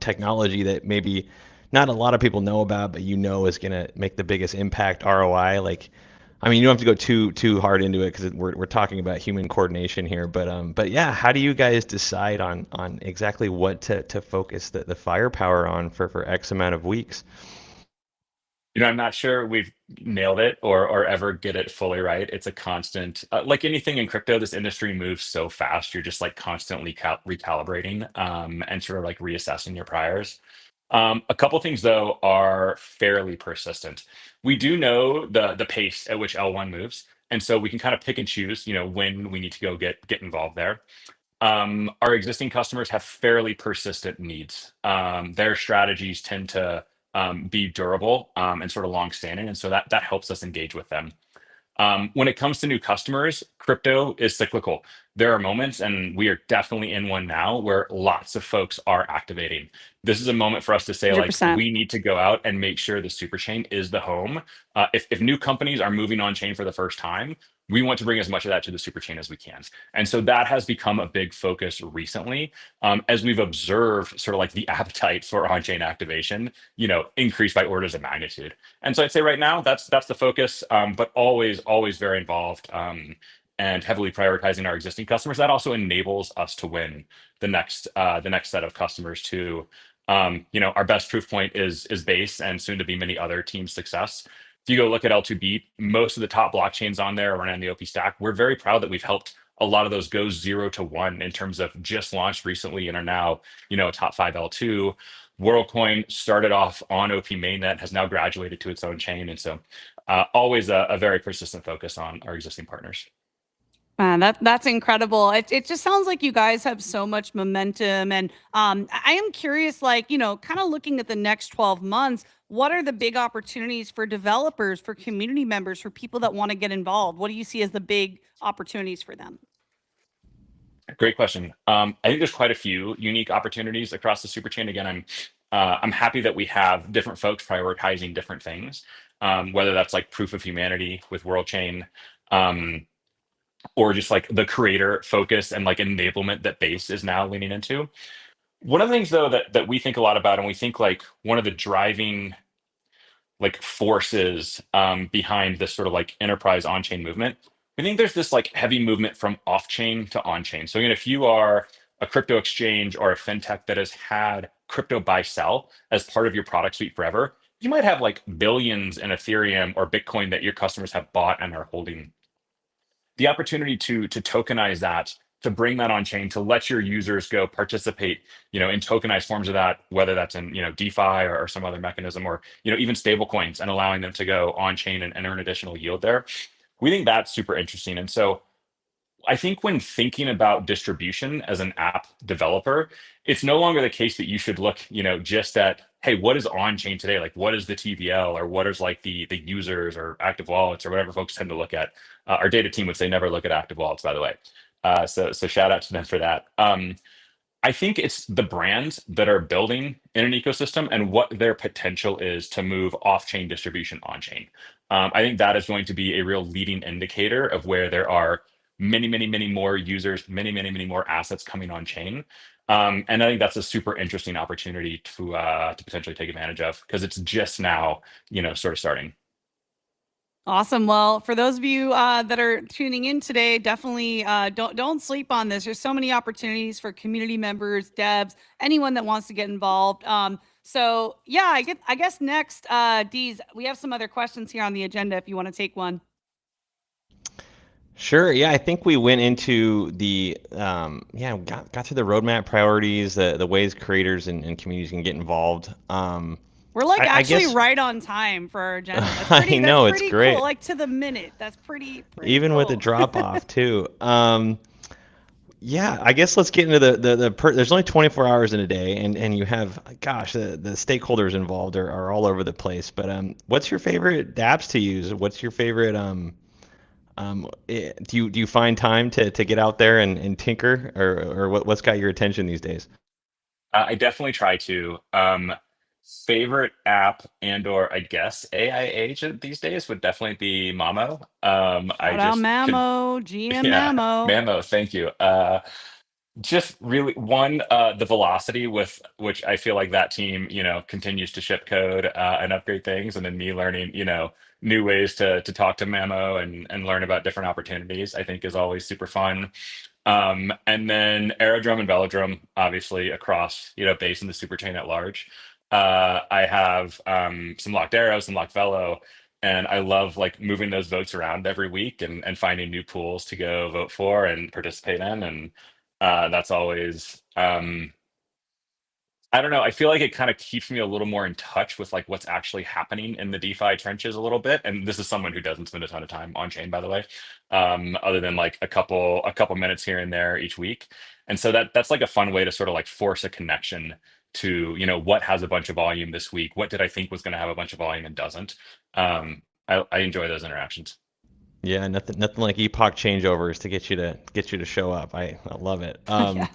technology that maybe not a lot of people know about, but is going to make the biggest impact ROI. Like, I mean, you don't have to go too hard into it because we're talking about human coordination here. But yeah, how do you guys decide on exactly what to focus the firepower on for X amount of weeks? I'm not sure we've nailed it or ever get it fully right. It's a constant, like anything in crypto, this industry moves so fast. You're just like constantly recalibrating and sort of like reassessing your priors. A couple things though are fairly persistent. We do know the pace at which L1 moves, and so we can kind of pick and choose, when we need to go get involved there. Our existing customers have fairly persistent needs. Their strategies tend to be durable and sort of long-standing, and so that helps us engage with them. When it comes to new customers, crypto is cyclical. There are moments, and we are definitely in one now, where lots of folks are activating. This is a moment for us to say, like, 100%. we need to go out and make sure the Superchain is the home. If new companies are moving on chain for the first time, we want to bring as much of that to the Superchain as we can. And so that has become a big focus recently, as we've observed sort of like the appetite for on-chain activation, increase by orders of magnitude. And so I'd say right now that's the focus, but always very involved, and heavily prioritizing our existing customers. That also enables us to win the next set of customers too. Our best proof point is Base and soon to be many other teams' success. If you go look at L2B, most of the top blockchains on there around the OP Stack, we're very proud that we've helped a lot of those go 0 to 1 in terms of just launched recently and are now, a top 5 L2. Worldcoin started off on OP Mainnet, has now graduated to its own chain. And so always a very persistent focus on our existing partners. Man, that's incredible. It just sounds like you guys have so much momentum. And I am curious, like, kind of looking at the next 12 months, what are the big opportunities for developers, for community members, for people that want to get involved? What do you see as the big opportunities for them? Great question. I think there's quite a few unique opportunities across the Superchain. Again, I'm happy that we have different folks prioritizing different things, whether that's like proof of humanity with Worldchain, or just like the creator focus and like enablement that Base is now leaning into. One of the things though that we think a lot about, and we think like one of the driving like forces behind this sort of like enterprise on-chain movement, I think there's this like heavy movement from off-chain to on-chain. So again, if you are a crypto exchange or a fintech that has had crypto buy sell as part of your product suite forever, you might have like billions in Ethereum or Bitcoin that your customers have bought and are holding. The opportunity to tokenize that, to bring that on chain, to let your users go participate, in tokenized forms of that, whether that's in, DeFi or some other mechanism, or, even stable coins, and allowing them to go on chain and earn additional yield there. We think that's super interesting. And so I think when thinking about distribution as an app developer, it's no longer the case that you should look, just at, hey, what is on chain today? Like, what is the TVL, or what is like the users or active wallets or whatever folks tend to look at. Our data team would say never look at active wallets, by the way. So shout out to them for that. I think it's the brands that are building in an ecosystem and what their potential is to move off-chain distribution on-chain. I think that is going to be a real leading indicator of where there are many, many, many more users, many, many, many more assets coming on chain. And I think that's a super interesting opportunity to potentially take advantage of, because it's just now, sort of starting. Awesome. Well, for those of you that are tuning in today, definitely don't sleep on this. There's so many opportunities for community members, devs, anyone that wants to get involved. So yeah, I guess next, Deez, we have some other questions here on the agenda if you want to take one. Sure. Yeah, I think we went into the got through the roadmap priorities, the ways creators and communities can get involved. We're like I actually guess, right on time for our agenda. That's I know, that's it's pretty great. cool. Like to the minute. That's pretty Even cool. with the drop off too. Yeah, I guess let's get into there's only 24 hours in a day, and you have, gosh, the stakeholders involved are all over the place. But what's your favorite dApps to use? What's your favorite do you find time to get out there and tinker, or what's got your attention these days? I definitely try to. Favorite app and/or I guess AI agent these days would definitely be Mamo. I Shout out just could, Mamo, GM yeah, Mamo. Mamo. Thank you. Just really the velocity with which I feel like that team, continues to ship code and upgrade things, and then me learning, new ways to talk to Mamo and learn about different opportunities, I think is always super fun. And then Aerodrome and Velodrome, obviously across, base in the Superchain at large. I have some locked arrows and locked Velo, and I love like moving those votes around every week and finding new pools to go vote for and participate in. And that's always, I don't know. I feel like it kind of keeps me a little more in touch with like what's actually happening in the DeFi trenches a little bit. And this is someone who doesn't spend a ton of time on chain, by the way, other than like a couple minutes here and there each week. And so that's like a fun way to sort of like force a connection to, what has a bunch of volume this week. What did I think was going to have a bunch of volume and doesn't? I enjoy those interactions. Yeah, nothing like epoch changeovers to get you to show up. I love it. Yeah.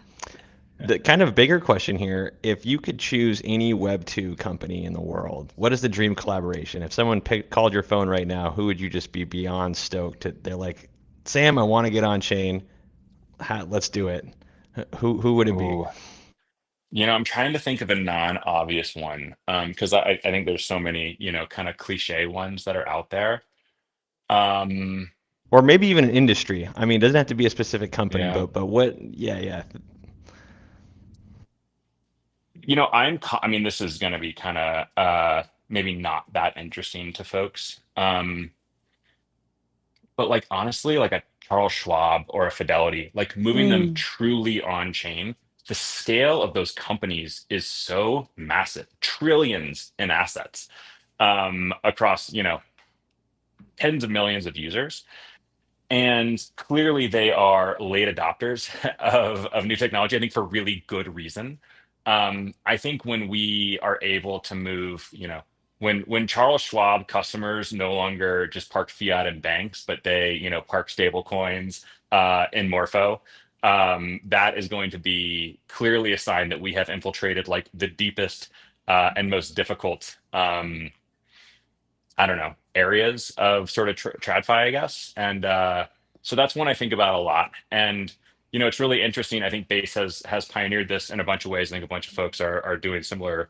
The kind of bigger question here, if you could choose any Web2 company in the world, what is the dream collaboration? If someone called your phone right now, who would you just be beyond stoked to, they're like, Sam, I want to get on chain. Let's do it. Who would it be? Ooh. I'm trying to think of a non-obvious one, because I think there's so many, kind of cliche ones that are out there. Um, Or maybe even an industry. I mean, it doesn't have to be a specific company, yeah. but what, yeah. I mean, this is going to be kind of maybe not that interesting to folks. But like honestly, like a Charles Schwab or a Fidelity, like moving them Mm. truly on chain, the scale of those companies is so massive, trillions in assets across, tens of millions of users. And clearly they are late adopters of new technology, I think for really good reason. I think when we are able to move, when Charles Schwab customers no longer just park fiat in banks, but they, park stable coins in Morpho, that is going to be clearly a sign that we have infiltrated like the deepest and most difficult I don't know, areas of sort of TradFi, I guess. And so that's one I think about a lot. And it's really interesting. I think Base has pioneered this in a bunch of ways. I think a bunch of folks are doing similar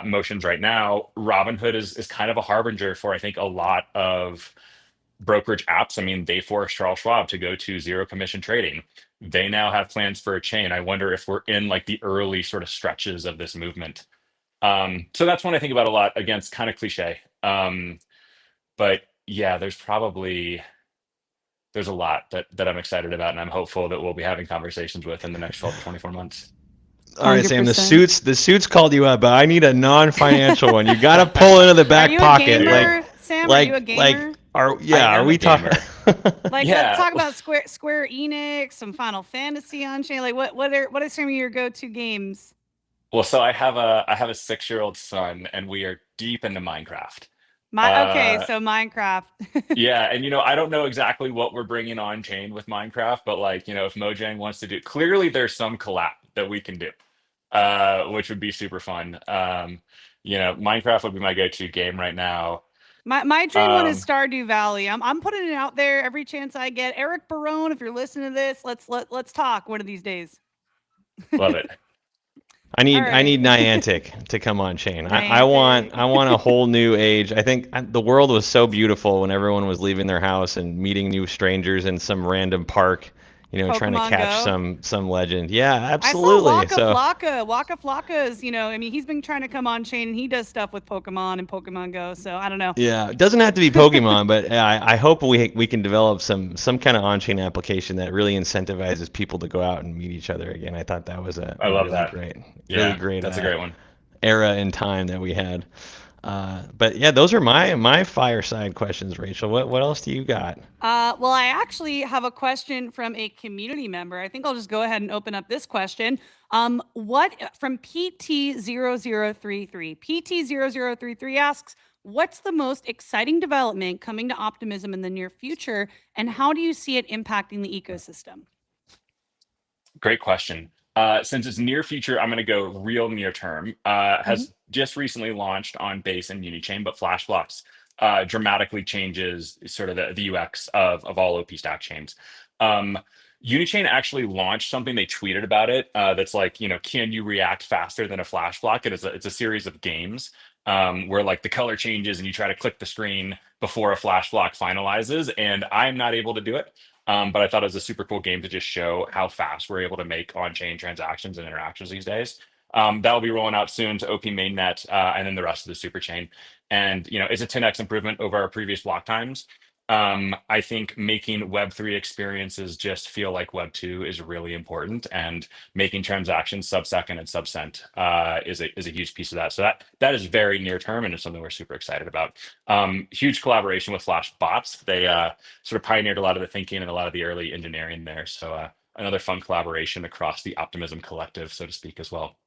motions right now. Robinhood is kind of a harbinger for, I think, a lot of brokerage apps. I mean, they forced Charles Schwab to go to zero commission trading. They now have plans for a chain. I wonder if we're in like the early sort of stretches of this movement. So that's one I think about a lot. Again, it's kind of cliche. But yeah, there's a lot that I'm excited about, and I'm hopeful that we'll be having conversations with in the next 12 to 24 months. All right, Sam, the 100%. suits called you up, but I need a non-financial one. You got to pull into the back Are you pocket. a gamer, Sam? Are you a gamer? Are am a we talking? gamer. Like, let's Yeah. talk about Square Enix, some Final Fantasy on chain. Like, what are some of your go-to games? Well, so I have a 6-year-old son, and we are deep into Minecraft. Okay, Uh, so Minecraft. yeah, and I don't know exactly what we're bringing on chain with Minecraft, but like, if Mojang wants to do, clearly there's some collab that we can do, which would be super fun. Minecraft would be my go-to game right now. My dream one is Um, Stardew Valley. I'm putting it out there every chance I get. Eric Barone, if you're listening to this, let's talk one of these days. love it. All I right. need Niantic to come on chain. Niantic. I want a whole new age. I think the world was so beautiful when everyone was leaving their house and meeting new strangers in some random park, trying to Pokemon catch Go. some legend. Yeah, I saw absolutely. Waka So Flocka. Waka Flocka is, I mean, he's been trying to come on chain and he does stuff with Pokemon and Pokemon Go. So I don't know. yeah, it doesn't have to be Pokemon, but I hope we can develop some kind of on-chain application that really incentivizes people to go out and meet each other again. I thought that was I a love that. really Yeah, great that's a great one. era and time that we had. But yeah, those are my fireside questions, Rachel. What else do you got? Well, I actually have a question from a community member. I think I'll just go ahead and open up this question. What from PT0033? PT0033 asks, what's the most exciting development coming to Optimism in the near future, and how do you see it impacting the ecosystem? Great question. Since it's near future, I'm going to go real near term. Mhm. Has just recently launched on Base and Unichain, but FlashBlocks dramatically changes sort of the UX of all OP Stack chains. Um, Unichain actually launched something. They tweeted about it. That's like, can you react faster than a flash block? It's a series of games where like the color changes and you try to click the screen before a flash block finalizes. And I'm not able to do it. But I thought it was a super cool game to just show how fast we're able to make on-chain transactions and interactions these days. That will be rolling out soon to OP Mainnet and then the rest of the Superchain. And it's a 10x improvement over our previous block times. I think making Web3 experiences just feel like Web2 is really important, and making transactions sub-second and sub-cent is a huge piece of that. So that is very near term, and it's something we're super excited about. Huge collaboration with Flash Bots. They sort of pioneered a lot of the thinking and a lot of the early engineering there. So another fun collaboration across the Optimism collective, so to speak, as well.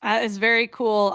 That is very cool.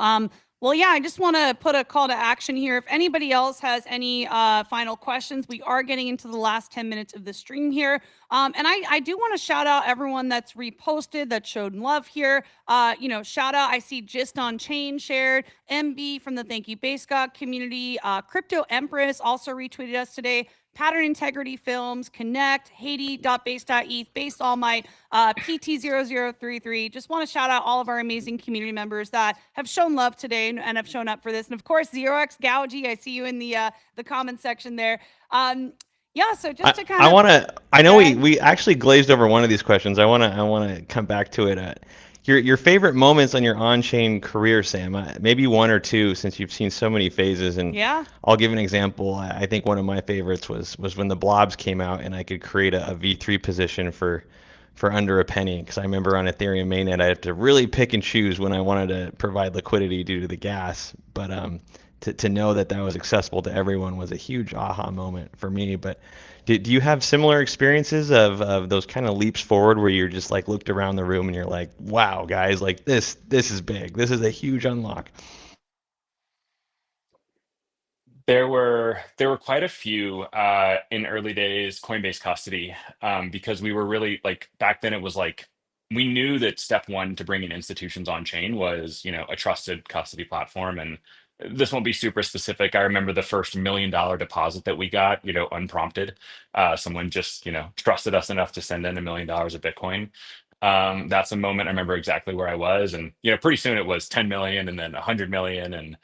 Well, yeah, I just want to put a call to action here. If anybody else has any final questions, we are getting into the last 10 minutes of the stream here. And I do want to shout out everyone that's reposted, that showed love here. Shout out, I see Just on Chain shared, MB from the Thank You Base God community, Crypto Empress also retweeted us today. Pattern Integrity Films, Connect, Haiti.base.eth, Base All Might, PT0033. Just want to shout out all of our amazing community members that have shown love today and have shown up for this. And of course, 0x Gougy, I see you in the comment section there. Yeah, so just to kind of, I know we actually glazed over one of these questions. I wanna come back to it. Your favorite moments on your on-chain career, Sam? Maybe one or two, since you've seen so many phases. And yeah, I'll give an example. I think one of my favorites was when the blobs came out and I could create a V3 position for under a penny. Because I remember on Ethereum mainnet, I had to really pick and choose when I wanted to provide liquidity due to the gas. But to know that was accessible to everyone was a huge aha moment for me. But do you have similar experiences of those kind of leaps forward where you're just like looked around the room and you're like, wow, guys, like this is big. This is a huge unlock. There were quite a few in early days Coinbase custody, because we were really like, back then it was like we knew that step one to bringing institutions on chain was a trusted custody platform. And this won't be super specific. I remember the first $1 million deposit that we got, unprompted. Someone just trusted us enough to send in $1 million of Bitcoin. That's a moment I remember exactly where I was. And pretty soon it was 10 million and then 100 million. And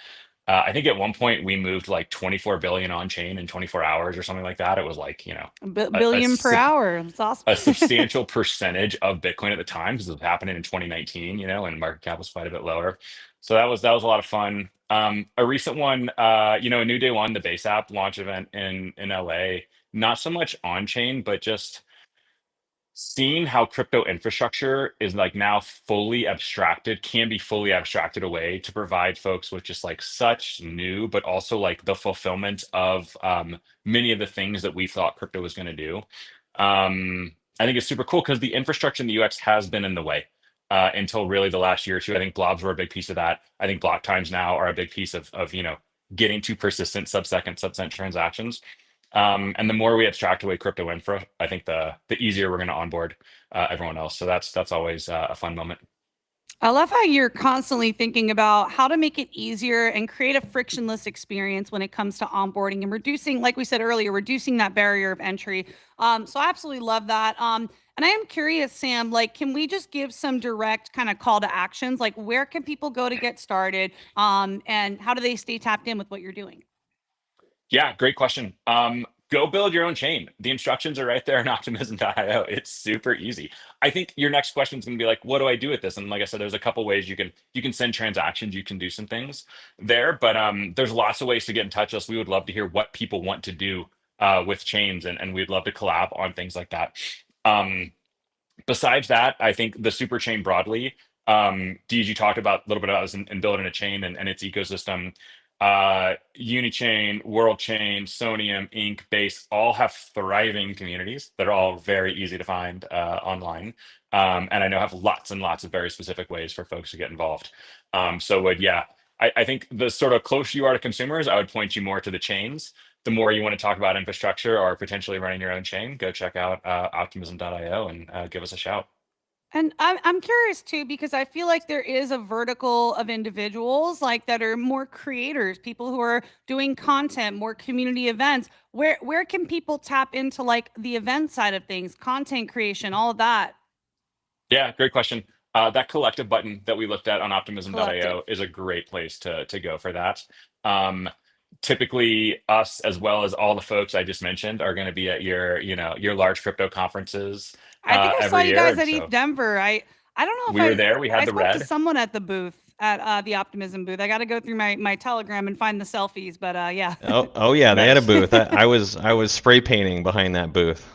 I think at one point we moved like 24 billion on chain in 24 hours or something like that. It was like, billion per hour. That's awesome. a substantial percentage of Bitcoin at the time, because it was happening in 2019, and market cap was quite a bit lower. So that was a lot of fun. A recent one, a new day one, the base app launch event in LA, not so much on chain, but just seeing how crypto infrastructure is like now fully abstracted, can be fully abstracted away to provide folks with just like such new, but also like the fulfillment of many of the things that we thought crypto was going to do. I think it's super cool because the infrastructure in the UX has been in the way until really the last year or two. I think blobs were a big piece of that. I think block times now are a big piece of getting to persistent sub-second, sub-cent transactions. And the more we abstract away crypto infra, I think the easier we're going to onboard everyone else. So that's always a fun moment. I love how you're constantly thinking about how to make it easier and create a frictionless experience when it comes to onboarding and reducing, like we said earlier, reducing that barrier of entry. So I absolutely love that. And I am curious, Sam, like, can we just give some direct kind of call to actions? Like, where can people go to get started? And how do they stay tapped in with what you're doing? Yeah, great question. Go build your own chain. The instructions are right there in optimism.io. It's super easy. I think your next question is going to be like, what do I do with this? And like I said, there's a couple ways you can send transactions, you can do some things there, but there's lots of ways to get in touch with us. We would love to hear what people want to do with chains, and we'd love to collab on things like that. Besides that, I think the super chain broadly, Deez, you talked about a little bit about this in building a chain and its ecosystem. Unichain, Worldchain, Sonium, Inc, Base all have thriving communities that are all very easy to find online. And I know have lots and lots of very specific ways for folks to get involved. I think the sort of closer you are to consumers, I would point you more to the chains. The more you want to talk about infrastructure or potentially running your own chain, go check out optimism.io and give us a shout. And I'm curious too, because I feel like there is a vertical of individuals like that are more creators, people who are doing content, more community events. Where can people tap into like the event side of things, content creation, all of that? Yeah, great question. That collective button that we looked at on Collective. optimism.io is a great place to go for that. Typically, us as well as all the folks I just mentioned are going to be at your large crypto conferences I think I saw every you year, guys and at ETH so Denver. I don't know if we were there. We had I the spoke to red. someone at the booth at the Optimism booth. I got to go through my Telegram and find the selfies, but yeah. Oh yeah, they had a Nice. booth. I was spray painting behind that booth.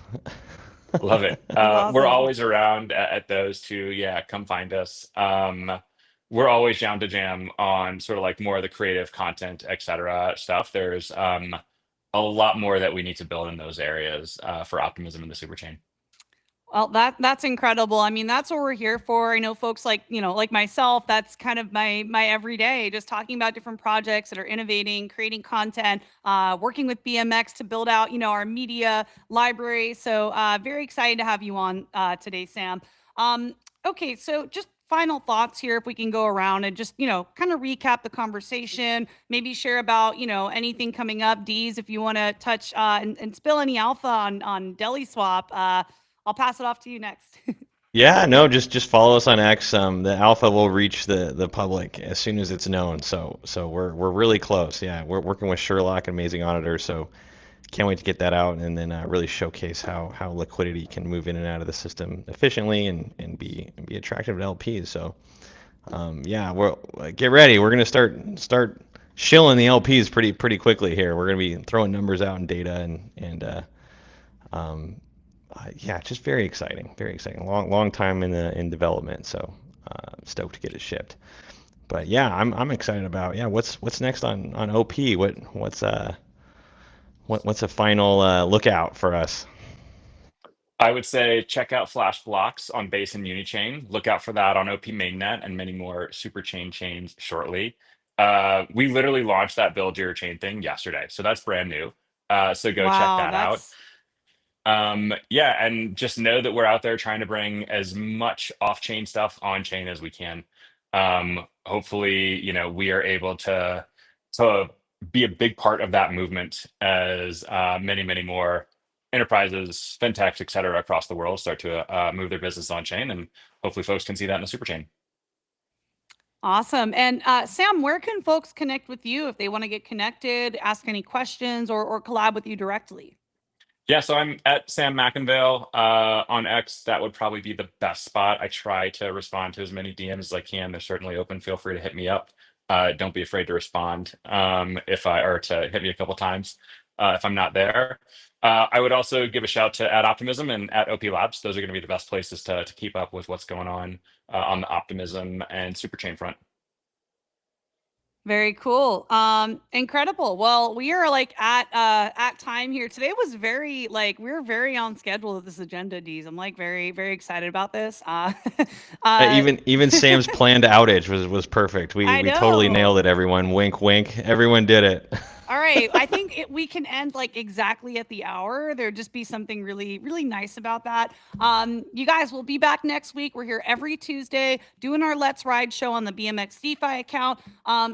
Love it. That's We're awesome. always around at those too. Yeah, come find us. We're always down to jam on sort of like more of the creative content, et cetera stuff. There's a lot more that we need to build in those areas for optimism in the superchain. Well, that's incredible. I mean, that's what we're here for. I know folks like, like myself, that's kind of my everyday, just talking about different projects that are innovating, creating content, working with BMX to build out, our media library. So very excited to have you on today, Sam. Okay, so just final thoughts here, if we can go around and just, kind of recap the conversation, maybe share about, anything coming up. Deez, if you want to touch and spill any alpha on Deliswap, I'll pass it off to you next. Yeah, no, just follow us on X. The alpha will reach the public as soon as it's known. So we're really close. Yeah, we're working with Sherlock, an amazing auditor. So can't wait to get that out and then really showcase how liquidity can move in and out of the system efficiently and be attractive to LPs. So yeah, get ready. We're gonna start shilling the LPs pretty quickly here. We're gonna be throwing numbers out and data and yeah, just very exciting, very exciting. Long time in development, so stoked to get it shipped. But yeah, I'm excited about what's next on OP. What's a final lookout for us? I would say check out FlashBlocks on Base and Unichain. Look out for that on OP Mainnet and many more Superchain chains shortly. We literally launched that build your chain thing yesterday, so that's brand new. So go check Wow, that out. that's Yeah, and just know that we're out there trying to bring as much off-chain stuff on-chain as we can. Hopefully, we are able to be a big part of that movement as many, many more enterprises, fintechs, et cetera, across the world start to move their business on-chain, and hopefully folks can see that in the super chain. awesome. And Sam, where can folks connect with you if they want to get connected, ask any questions, or collab with you directly? Yeah, so I'm at Sam McInvale on X. That would probably be the best spot. I try to respond to as many DMs as I can. They're certainly open. Feel free to hit me up. Don't be afraid to respond or to hit me a couple times. if I'm not there. I would also give a shout to at Optimism and at OP Labs. Those are going to be the best places to keep up with what's going on the Optimism and Superchain front. Very cool. Incredible. Well, we are like at time here. Today was very like we were very on schedule with this agenda, Deez. I'm like very, very excited about this. Even Sam's planned outage was perfect. We totally nailed it, everyone. Wink, wink. Everyone did it. All right. I think we can end like exactly at the hour. There'd just be something really, really nice about that. You guys will be back next week. We're here every Tuesday doing our Let's Ride show on the BMX DeFi account.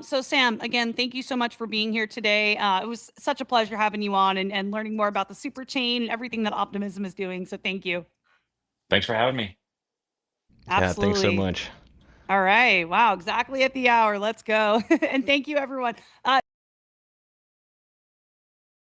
So Sam, again, thank you so much for being here today. It was such a pleasure having you on and learning more about the Superchain and everything that Optimism is doing. So thank you. Thanks for having me. Absolutely. Yeah, thanks so much. All right. Wow. Exactly at the hour. Let's go. And thank you, everyone.